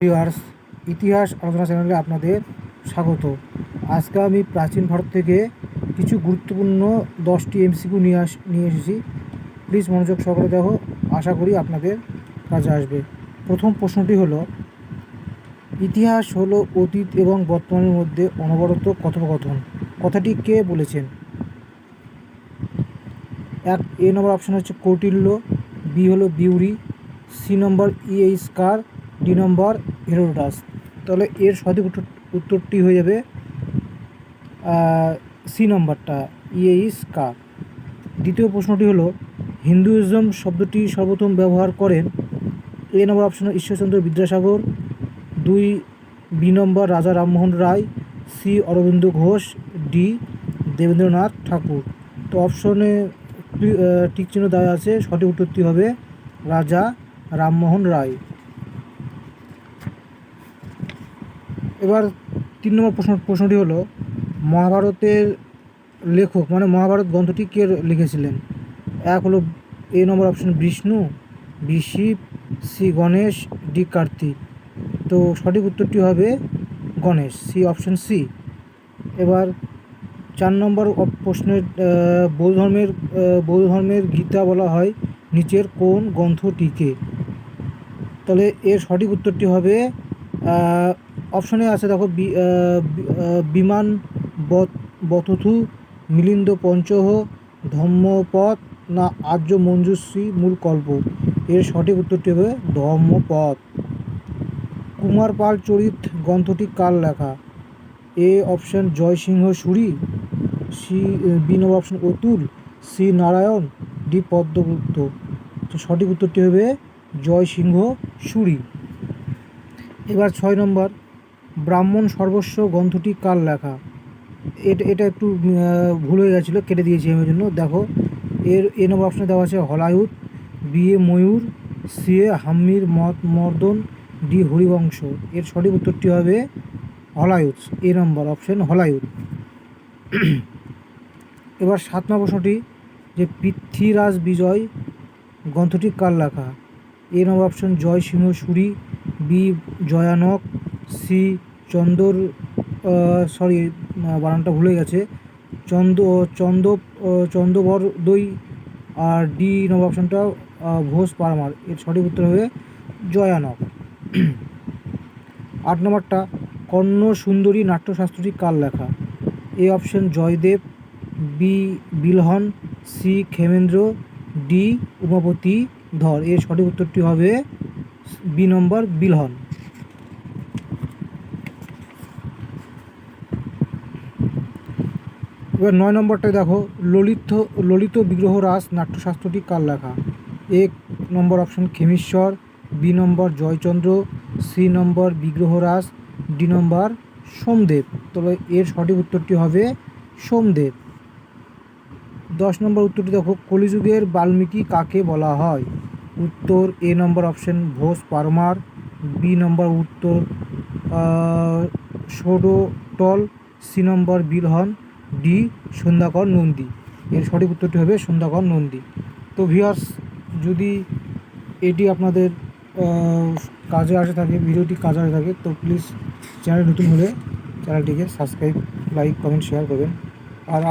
Viewers, ইতিহাস আলোচনা চ্যানেলে আপনাদের স্বাগত। আজকে আমি প্রাচীন ভারত থেকে কিছু গুরুত্বপূর্ণ 10টি এমসিকিউ নিয়ে এসেছি। প্লিজ মনোযোগ সহকারে দেখো, আশা করি আপনাদের কাজে আসবে। প্রথম প্রশ্নটি হলো, ইতিহাস হলো অতীত এবং বর্তমানের মধ্যে অনবরত কথোপকথন। কথাটি কে বলেছেন? এ নম্বর অপশান হচ্ছে কৌটিল্য, বি হলো বিউরি, সি নম্বর স্কার, ডি নম্বর হেরোডোটাস। তাহলে এর সঠিক উত্তরটি হয়ে যাবে সি নম্বরটা, স্কার। দ্বিতীয় প্রশ্নটি হলো, হিন্দুইজম শব্দটি সর্বপ্রথম ব্যবহার করেন? এ number option Ishwarchandra Vidyasagar, B নম্বর রাজা রামমোহন রায়, সি অরবিন্দ ঘোষ, ডি দেবেন্দ্রনাথ ঠাকুর। তো অপশনে টিক চিহ্ন দেওয়া আছে, সঠিক উত্তরটি হবে রাজা রামমোহন রায়। এবার 3 নম্বর প্রশ্নটি হলো, মহাভারতের লেখক মানে মহাভারত গ্রন্থটি কে লিখেছিলেন? এক হলো A number option Vishnu, B Shiva, C Ganesh, D Kartik. তো সঠিক উত্তরটি হবে গণেশ, সি অপশন সি। এবার 4 নম্বর প্রশ্নের, বৌদ্ধ ধর্মের গীতা বলা হয় নিচের কোন গ্রন্থটিকে? তাহলে এর সঠিক উত্তরটি হবে অপশনে আছে, দেখো, বিমান বতথু, মিলিন্দ পঞ্চহ, ধম্মপদ না আর্য মঞ্জুশ্রী মূল কল্প। এর সঠিক উত্তরটি হবে ধম্মপদ। কুমার পাল চরিত গ্রন্থটি কার লেখা? A option Jaysingh Suri, B number option Atul, C Narayan, D Padmagupta. তো সঠিক উত্তরটি হবে জয়সিংহ সুরি। এবার 6 নম্বর, ব্রাহ্মণ সর্বস্ব গ্রন্থটি কার লেখা? এটা একটু ভুল হয়ে গেছিলো, কেটে দিয়েছি আমি জন্য। দেখো, এ নম্বর অপশনে দেওয়া আছে হলায়ুত, B A Mayur, C A হাম্মির মর্দন, D Harivamsa. এর সঠিক উত্তরটি হবে হলায়ুত, এ নম্বর অপশন হলায়ুত। এবার 7 নম্বর প্রশ্নটি, যে পৃথ্বীরাজ বিজয় গ্রন্থটি কার লেখা? এ number option Jaysingh Suri, B জয়ানক, C বানানটা ভুলে গেছে, চন্দ্রবরদই, আর ডি নম্বর অপশনটা ঘোষ পারমার। এর সঠিক উত্তর হবে জয়ানক। 8 নম্বরটা, কর্ণ সুন্দরী নাট্যশাস্ত্রটি কার লেখা? A option Jayadev, B Bilhana, C Kshemendra, D Umapati Dhar. এর সঠিক উত্তরটি হবে বি নম্বর বিলহন। এবার 9 নম্বরটায় দেখো, ললিত বিগ্রহরাস নাট্যশাস্ত্রটি কার লেখা? এ নম্বর অপশন খেমিশ্বর, বি নম্বর জয়চন্দ্র, সি নম্বর বিগ্রহরাস, ডি নম্বর সোমদেব। তবে এর সঠিক উত্তরটি হবে সোমদেব। 10 নম্বর উত্তরটি দেখো, কলিযুগের বাল্মীকি কাকে বলা হয়? উত্তর এ number option Ghosh Parmar, B নম্বর উত্তর ষোডটল, সি নম্বর বিলহন, ডি সন্ধ্যাকর নন্দী। এর সঠিক উত্তরটি হবে সন্ধ্যাকর নন্দী। তো ভিউয়ার্স, যদি এটি আপনাদের কাজে আসে থাকে, ভিডিওটি কাজে আসে থাকে, তো প্লিজ চ্যানেল নতুন হলে চ্যানেলটিকে সাবস্ক্রাইব, লাইক, কমেন্ট, শেয়ার করবেন। আর